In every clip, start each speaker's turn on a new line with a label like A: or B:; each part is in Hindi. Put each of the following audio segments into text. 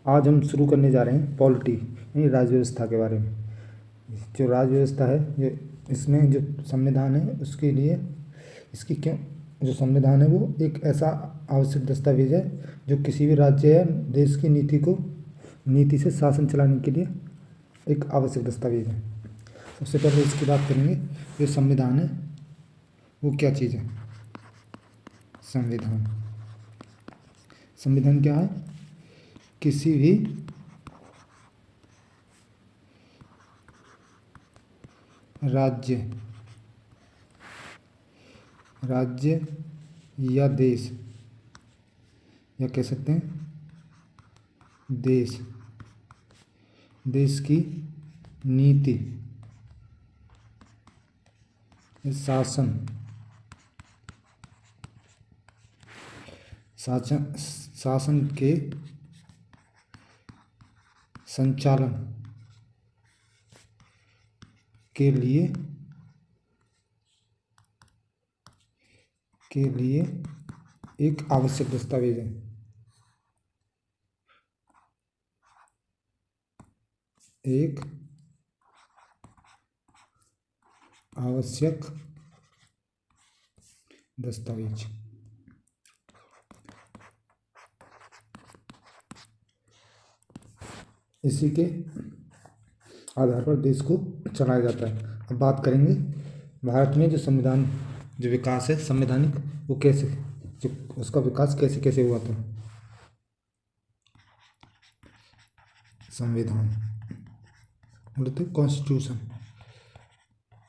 A: आज हम शुरू करने जा रहे हैं पॉलिटी यानी राज्य व्यवस्था के बारे में। जो राज्य व्यवस्था है, ये इसमें जो संविधान है उसके लिए इसकी क्यों जो संविधान है वो एक ऐसा आवश्यक दस्तावेज है जो किसी भी राज्य या देश की नीति से शासन चलाने के लिए एक आवश्यक दस्तावेज है। सबसे पहले इसकी बात करेंगे। जो संविधान है वो क्या चीज़ है। संविधान संविधान क्या है? किसी भी राज्य या देश, या कह सकते हैं देश की नीति, शासन शासन के संचालन के लिए एक आवश्यक दस्तावेज है। एक आवश्यक दस्तावेज। इसी के आधार पर देश को चलाया जाता है। अब बात करेंगे भारत में जो संविधान, जो विकास है संवैधानिक, वो कैसे, जो उसका विकास कैसे कैसे हुआ था। संविधान बोलते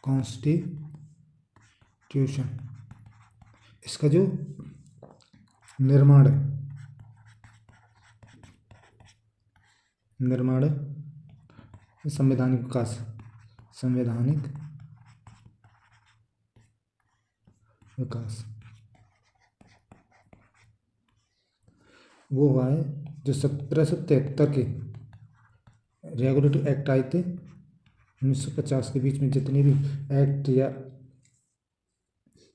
A: कॉन्स्टिट्यूशन। इसका जो निर्माण है संवैधानिक विकास वो हुआ है जो 1773 के रेगुलेटरी एक्ट आए थे। 1950 के बीच में जितने भी एक्ट या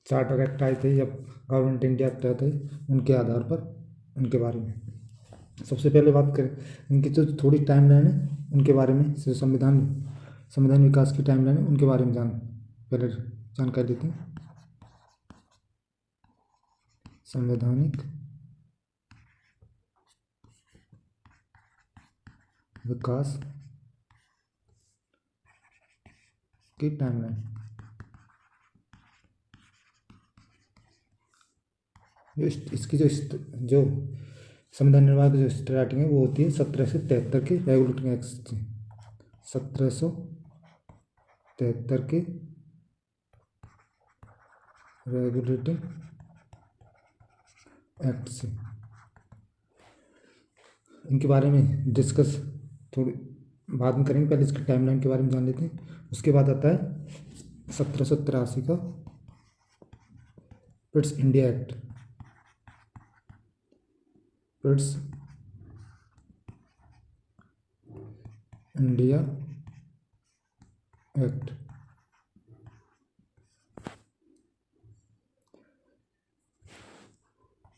A: चार्टर एक्ट आए थे या गवर्नमेंट इंडिया एक्ट आए थे, उनके आधार पर उनके बारे में सबसे पहले बात करें। इनकी जो थोड़ी टाइमलाइन है उनके बारे में, संविधान विकास की टाइमलाइन है उनके बारे में पहले जानकारी देते हैं। संवैधानिक विकास की टाइमलाइन, इसकी जो संविधान निर्माण की जो स्टार्टिंग है वो होती है 1773 के रेगुलेटिंग एक्ट से। 1773 के रेगुलेटिंग एक्ट से। इनके बारे में डिस्कस थोड़ी बाद में करेंगे, पहले इसकी टाइमलाइन के बारे में जान लेते हैं। उसके बाद आता है 1783 का Pitt's India act. Pitt's India act.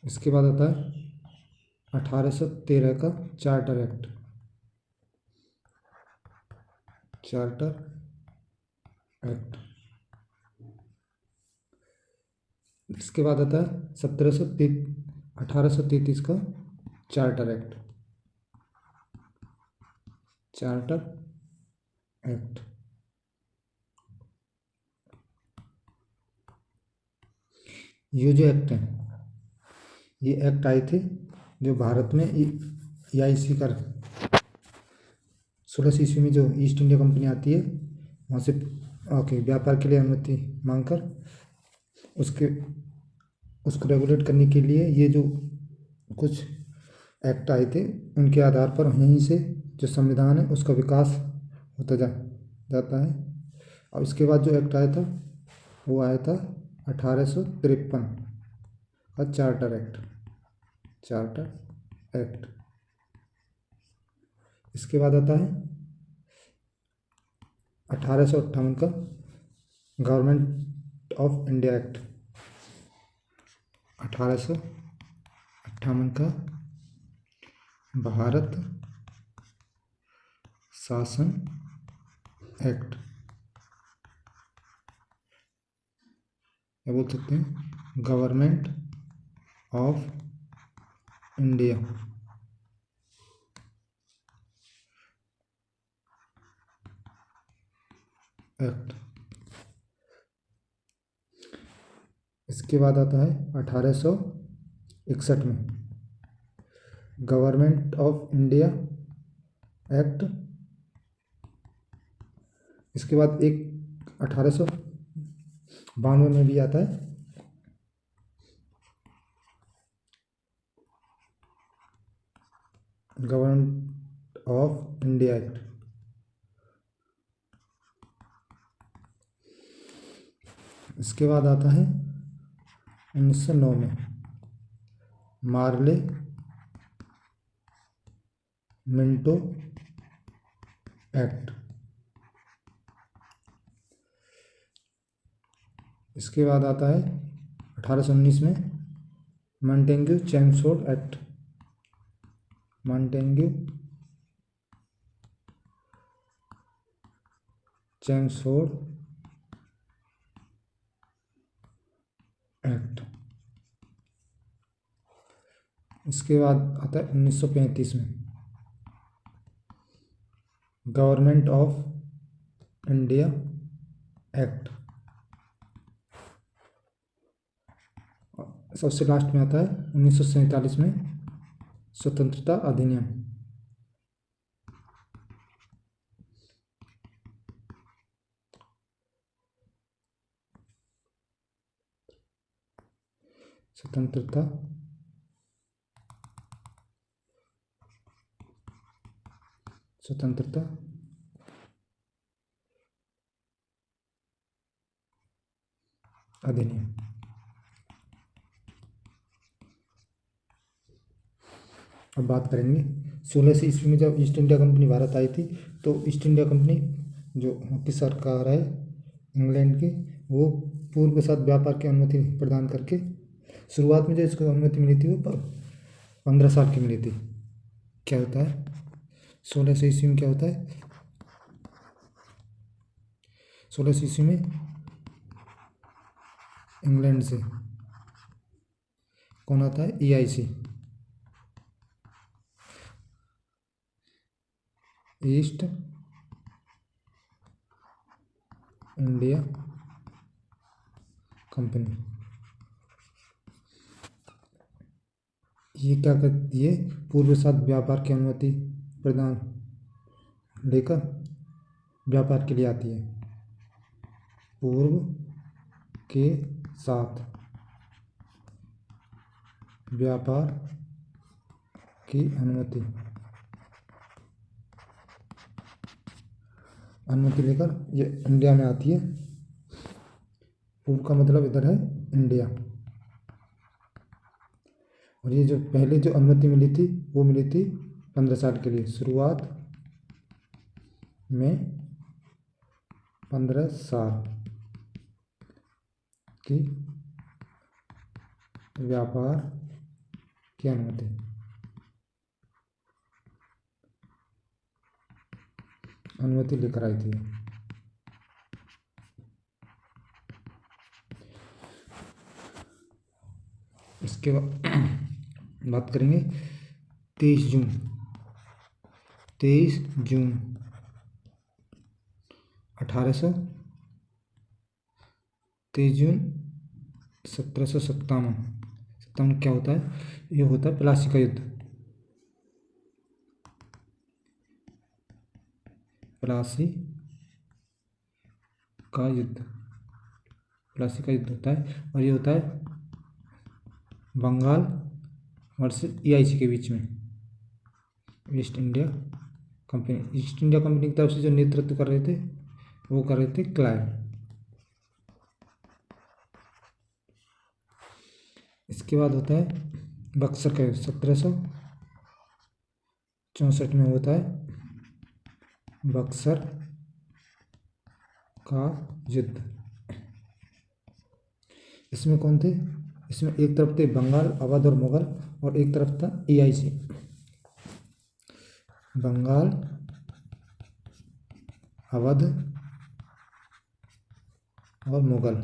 A: इसके बाद आता है 1813 का चार्टर एक्ट। इसके बाद आता है 1833 का चार्टर एक्ट। ये जो एक्ट है, ये एक्ट आए थे जो भारत में EIC कर 16 ईस्वी में जो ईस्ट इंडिया कंपनी आती है वहाँ से व्यापार के लिए अनुमति मांगकर उसको रेगुलेट करने के लिए ये जो कुछ एक्ट आए थे, उनके आधार पर यहीं से जो संविधान है उसका विकास होता जाता है। और इसके बाद जो एक्ट आया था वो आया था 1853 का चार्टर एक्ट। इसके बाद आता है 1858 का गवर्नमेंट ऑफ इंडिया एक्ट। 1858 का भारत शासन एक्ट, क्या बोल सकते हैं, गवर्नमेंट ऑफ इंडिया एक्ट। इसके बाद आता है 1861 में गवर्नमेंट ऑफ इंडिया एक्ट। इसके बाद एक 1892 में भी आता है गवर्नमेंट ऑफ इंडिया एक्ट। इसके बाद आता है 1909 में मार्ले मिंटो एक्ट। इसके बाद आता है 1819 में Montagu Chelmsford Act. Montagu Chelmsford Act. इसके बाद आता है 1935 में गवर्नमेंट ऑफ इंडिया एक्ट। सबसे लास्ट में आता है 1947 में स्वतंत्रता अधिनियम। स्वतंत्रता अधिनियम। अब बात करेंगे 1600 ईस्वी में जब ईस्ट इंडिया कंपनी भारत आई थी, तो ईस्ट इंडिया कंपनी जो की सरकार है इंग्लैंड की, वो पूर्व के साथ व्यापार की अनुमति प्रदान करके, शुरुआत में जो इसको अनुमति मिली थी वो 15 साल की मिली थी। क्या होता है 1600 ईस्वी में, क्या होता है 1600 ईस्वी में इंग्लैंड से कौन आता है, EIC, ईस्ट इंडिया कंपनी। ये क्या करती है, पूर्व के साथ व्यापार की अनुमति प्रदान लेकर व्यापार के लिए आती है। पूर्व के साथ व्यापार की अनुमति लेकर ये इंडिया में आती है। पूर्व का मतलब इधर है इंडिया। और ये जो पहले जो अनुमति मिली थी वो मिली थी 15 साल के लिए। शुरुआत में 15 साल की व्यापार की अनुमति लेकर आई थी। इसके बाद बात करेंगे 23 जून 1800 23 जून 1757 क्या होता है, ये होता है प्लासी का युद्ध। प्लासी का युद्ध होता है, और ये होता है बंगाल वर्सेस EIC के बीच में। ईस्ट इंडिया कंपनी की तरफ से जो नेतृत्व कर रहे थे वो कर रहे थे क्लाइव। इसके बाद होता है बक्सर का युद्ध 1764 में होता है बक्सर का युद्ध। इसमें कौन थे, इसमें एक तरफ थे बंगाल, अवध और मुगल, और एक तरफ था EIC। बंगाल, अवध और मुगल,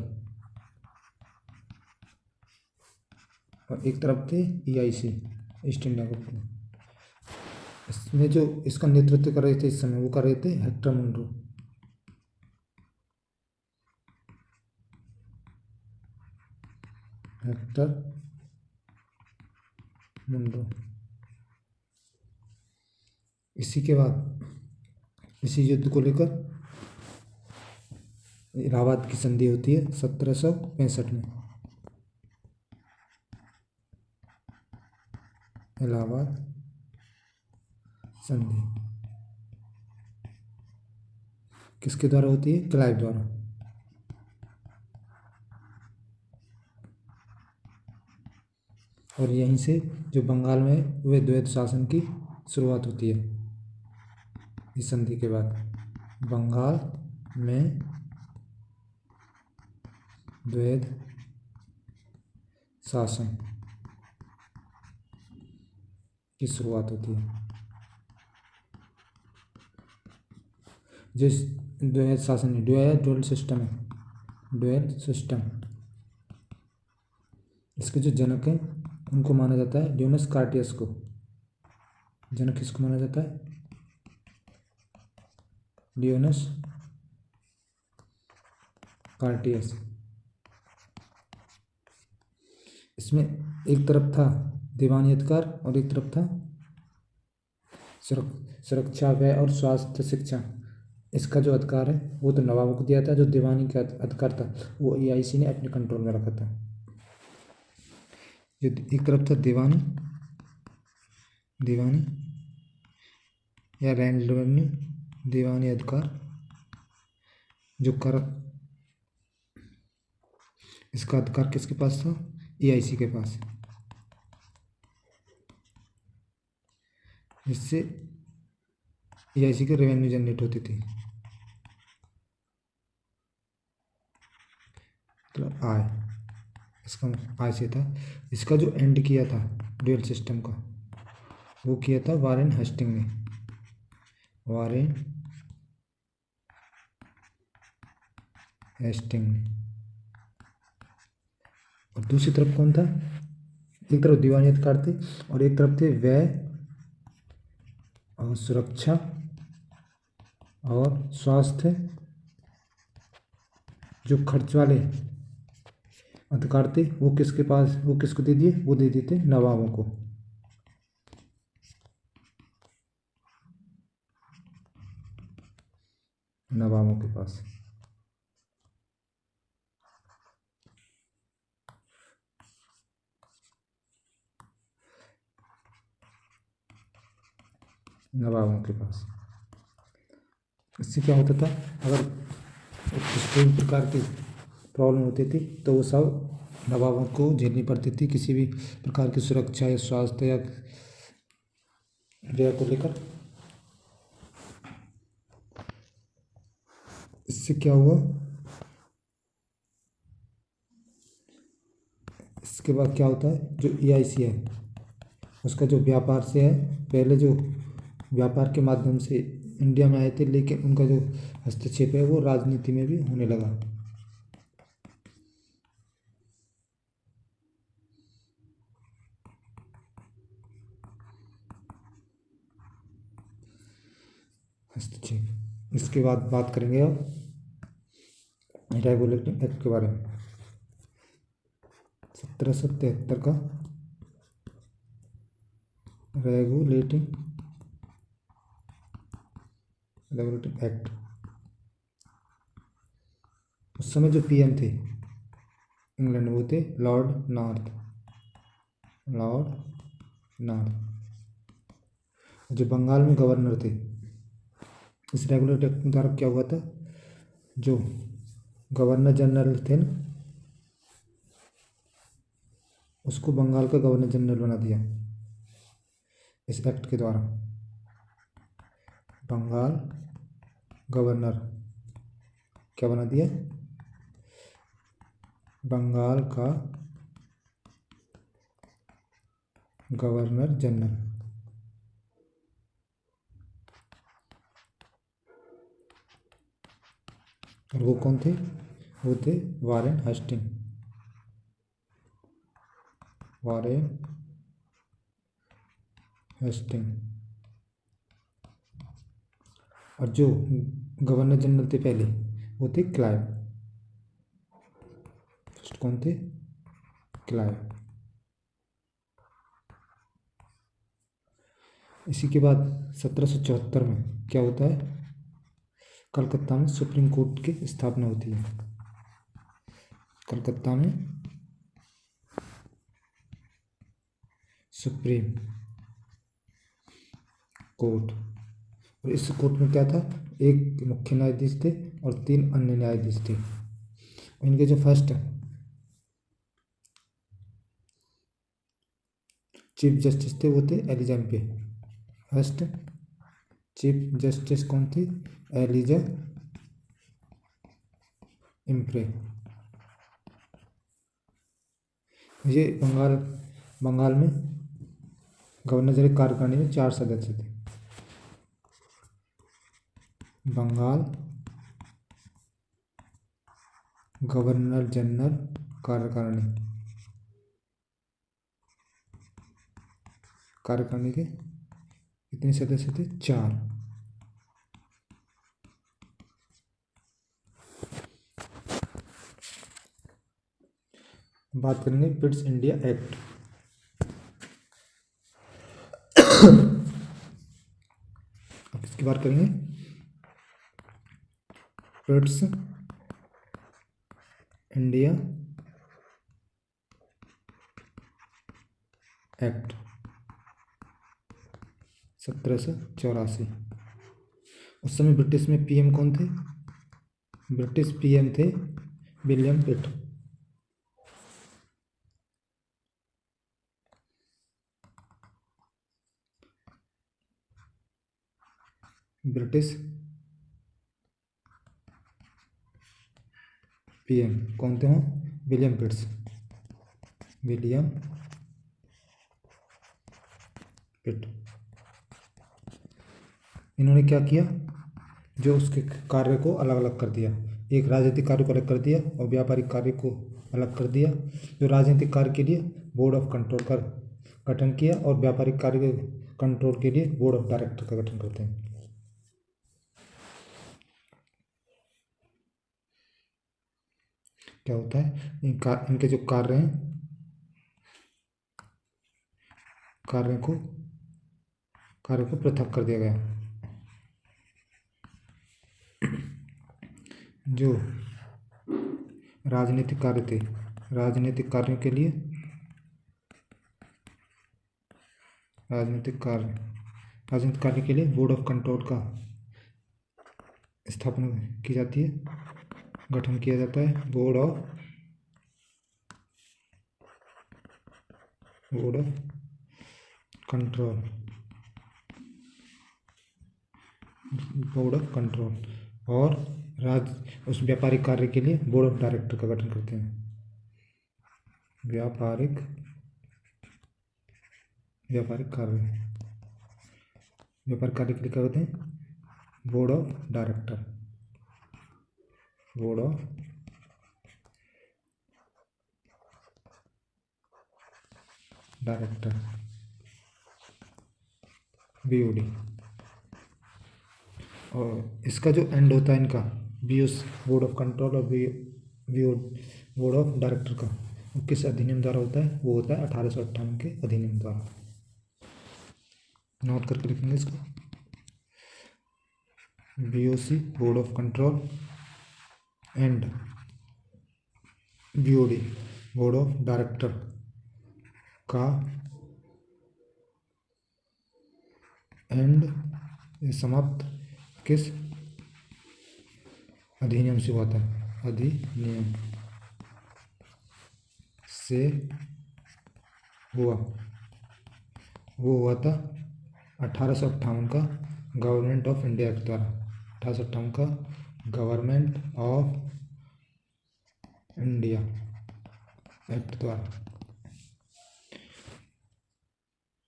A: और एक तरफ थे EIC, ईस्ट इंडिया कंपनी। इसमें जो इसका नेतृत्व कर रहे थे इस समय, वो कर रहे थे हेक्टर मुनरो। Hector Munro. इसी के बाद इसी युद्ध को लेकर इलाहाबाद की संधि होती है 1765 में। इलाहाबाद संधि किसके द्वारा होती है? क्लाइव द्वारा। और यहीं से जो बंगाल में वे द्वैत शासन की शुरुआत होती है। इस संधि के बाद बंगाल में द्वैत शासन की शुरुआत होती है। जिस द्वैत शासन ड्यूअल सिस्टम है, ड्यूअल सिस्टम, इसके जो जनक हैं उनको माना जाता है ड्यूनस कार्टियस को। जनक किसको माना जाता है? ड्यूनस कार्टियस। इसमें एक तरफ था दीवानी अधिकार और एक तरफ था सुरक्षा व्यय और स्वास्थ्य शिक्षा। इसका जो अधिकार है वो तो नवाबों को दिया था, जो दीवानी का अधिकार था वो EIC ने अपने कंट्रोल में रखा था। जो एक तरफ था दीवानी या लैंड रेवेन्यू, दीवानी अधिकार, जो कर, इसका अधिकार किसके पास था? EIC के पास। जिससे EIC के रेवेन्यू जनरेट होती थी, तो आय, इसका आय से था। इसका जो एंड किया था ड्यूअल सिस्टम का, वो किया था वारेन हेस्टिंग ने। वारेन हेस्टिंग ने। और दूसरी तरफ कौन था? एक तरफ दीवानी अधिकार थे और एक तरफ थे व्यय और सुरक्षा और स्वास्थ्य, जो खर्च वाले अधिकार थे वो किसके पास, वो किसको दे दिए? वो दे देते नवाबों को। नवाबों के पास। नवाबों के पास। इससे क्या होता था, अगर किसी प्रकार की प्रॉब्लम होती थी तो वो सब नवाबों को झेलनी पड़ती थी, किसी भी प्रकार की सुरक्षा या स्वास्थ्य या व्यय को लेकर। इससे क्या हुआ, इसके बाद क्या होता है, जो EIC है उसका जो व्यापार से है, पहले जो व्यापार के माध्यम से इंडिया में आए थे, लेकिन उनका जो हस्तक्षेप है वो राजनीति में भी होने लगा। हस्तक्षेप। इसके बाद बात करेंगे अब रेगुलेटिंग एक्ट के बारे में। 1773 का रेगुलेटिंग एक्ट। उस समय जो PM थे इंग्लैंड, वो थे लॉर्ड नॉर्थ। जो बंगाल में गवर्नर थे। इस रेगुलेटिंग एक्ट द्वारा क्या हुआ था, जो गवर्नर जनरल थे ना, उसको बंगाल का गवर्नर जनरल बना दिया। इस एक्ट के द्वारा बंगाल गवर्नर क्या बना दिया? बंगाल का गवर्नर जनरल। और वो कौन थे? वो थे वारेन हेस्टिंग। Warren Hasting. और जो गवर्नर जनरल थे पहले, वो थे क्लाइव। फर्स्ट कौन थे? क्लाइव। इसी के बाद 1774 में क्या होता है? कलकत्ता में सुप्रीम कोर्ट की स्थापना होती है। कलकत्ता में सुप्रीम कोर्ट। और इस कोर्ट में क्या था? एक मुख्य न्यायाधीश थे और 3 अन्य न्यायाधीश थे। इनके जो फर्स्ट चीफ जस्टिस थे वो थे Elijah Impey. First chief justice कौन थी? Elijah Impey. ये बंगाल में गवर्नर जनरल कार्यकारिणी में 4 सदस्य थे। बंगाल गवर्नर जनरल कार्यकारिणी के कितने सदस्य थे? 4। बात करेंगे पिट्स इंडिया एक्ट। अब इसकी बात करेंगे पिट्स इंडिया एक्ट 1784। उस समय ब्रिटिश में पीएम कौन थे? ब्रिटिश पीएम थे विलियम पिट। ब्रिटिश पीएम कौन थे? William Pitts. William Pitt. इन्होंने क्या किया? जो उसके कार्य को अलग अलग कर दिया। एक राजनीतिक कार्य को अलग कर दिया और व्यापारिक कार्य को अलग कर दिया। जो राजनीतिक कार्य के लिए बोर्ड ऑफ कंट्रोल का गठन किया और व्यापारिक कार्य के कंट्रोल के लिए बोर्ड ऑफ डायरेक्टर का गठन करते हैं। क्या होता है? इनके जो कार्य हैं, कार्य को पृथक कर दिया गया। जो राजनीतिक कार्य थे, राजनीतिक कार्यों के लिए राजनीतिक कार्य के लिए बोर्ड ऑफ कंट्रोल का स्थापना की जाती है, गठन किया जाता है। Board of control. और उस व्यापारिक कार्य के लिए बोर्ड ऑफ डायरेक्टर का गठन करते हैं। व्यापारिक कार्य के लिए क्या होते हैं? Board of director. BOD। और इसका जो एंड होता है इनका, बोर्ड ऑफ कंट्रोल और बोर्ड ऑफ डायरेक्टर का, वो किस अधिनियम द्वारा होता है? वो होता है 1858 के अधिनियम द्वारा। नोट करके लिखेंगे इसको। BOC board of control and BOD board of director का एंड समाप्त किस अधिनियम से हुआ था? अधिनियम से हुआ। वो हुआ था 1858 का गवर्नमेंट ऑफ इंडिया एक्ट द्वारा। 1858 का गवर्नमेंट ऑफ इंडिया एक्ट द्वारा।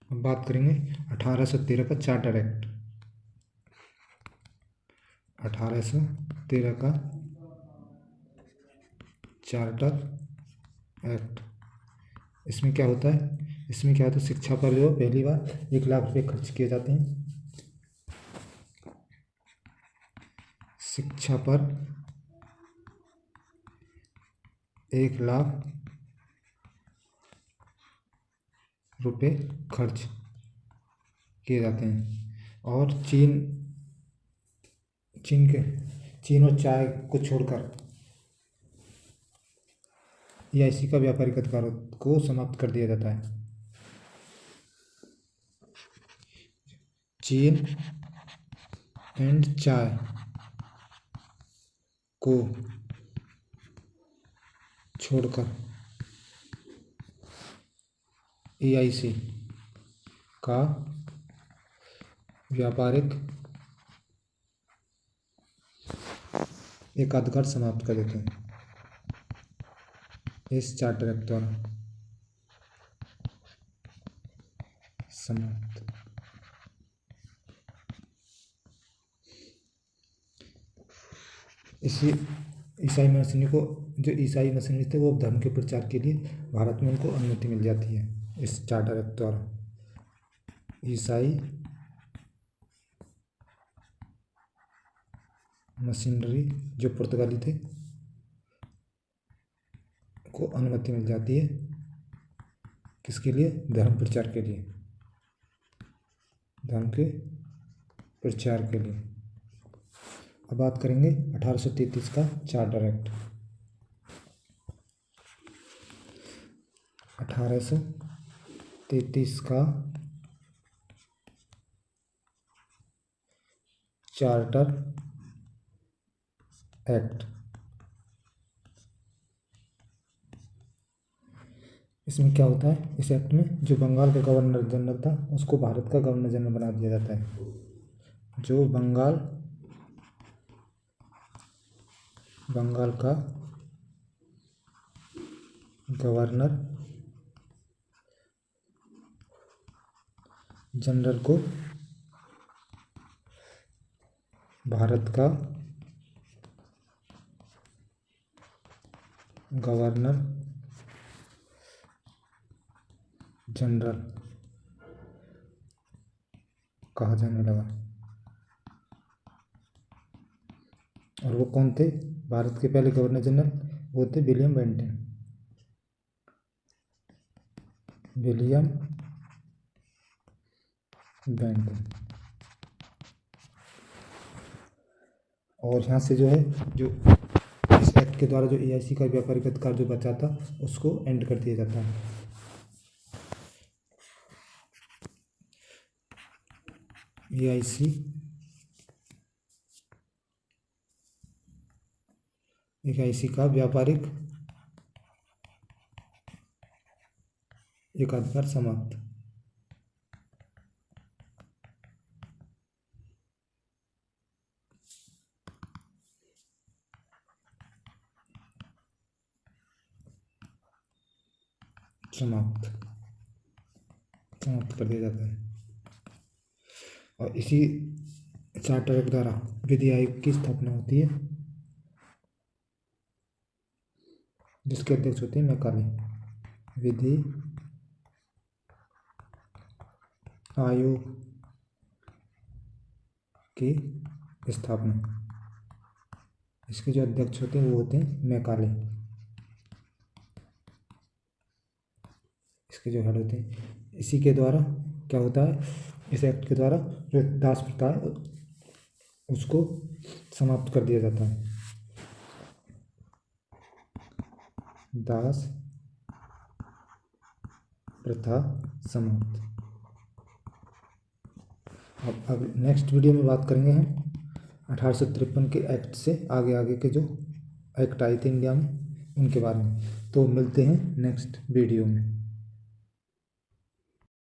A: अब बात करेंगे 1813 का चार्टर एक्ट। 1813 का चार्टर एक्ट। इसमें क्या होता है, इसमें क्या होता है, शिक्षा पर जो पहली बार 1 लाख रुपए खर्च किए जाते हैं। शिक्षा पर 1 लाख रुपए खर्च किए जाते हैं। और चीन और चाय को छोड़कर EIC का व्यापारिक अधिकार को समाप्त कर दिया जाता है। चीन एंड चाय को छोड़कर EIC का व्यापारिक एकाधिकार समाप्त कर देते हैं इस चार्टर एक्ट द्वारा समाप्त। इसी ईसाई मसीनी को, जो ईसाई मसीनी थे, वो धर्म के प्रचार के लिए भारत में उनको अनुमति मिल जाती है इस चार्टर एक्ट द्वारा। ईसाई मशीनरी जो पुर्तगाली थे को अनुमति मिल जाती है, किसके लिए, धर्म प्रचार के लिए, धर्म के प्रचार के लिए। अब बात करेंगे 1833 का चार्टर एक्ट। 1833 का चार्टर एक्ट। इसमें क्या होता है, इस एक्ट में जो बंगाल का गवर्नर जनरल था उसको भारत का गवर्नर जनरल बना दिया जाता है। जो बंगाल का गवर्नर जनरल को भारत का गवर्नर जनरल कहा जाने लगा। और वो कौन थे, भारत के पहले गवर्नर जनरल, वो थे विलियम बेंटिक। और यहाँ से जो है, जो इस एक्ट के द्वारा जो EIC का व्यापारिक अधिकार जो बचा था उसको एंड कर दिया जाता है। EIC का व्यापारिक एकाधिकार समाप्त। समाप्त कर दिया जाता है। और इसी चार्टर के द्वारा विधि आयोग की स्थापना होती है, जिसके अध्यक्ष होते हैं मैकाले। विधि आयोग की स्थापना, इसके जो अध्यक्ष होते हैं वो होते हैं मैकाले। इसके जो हेड होते हैं, इसी के द्वारा क्या होता है, इस एक्ट के द्वारा जो दास प्रथा है उसको समाप्त कर दिया जाता है। दास प्रथा समाप्त। अब नेक्स्ट वीडियो में बात करेंगे हम 1853 के एक्ट से आगे के जो एक्ट आए थे इंडिया में उनके बारे में। तो मिलते हैं नेक्स्ट वीडियो में।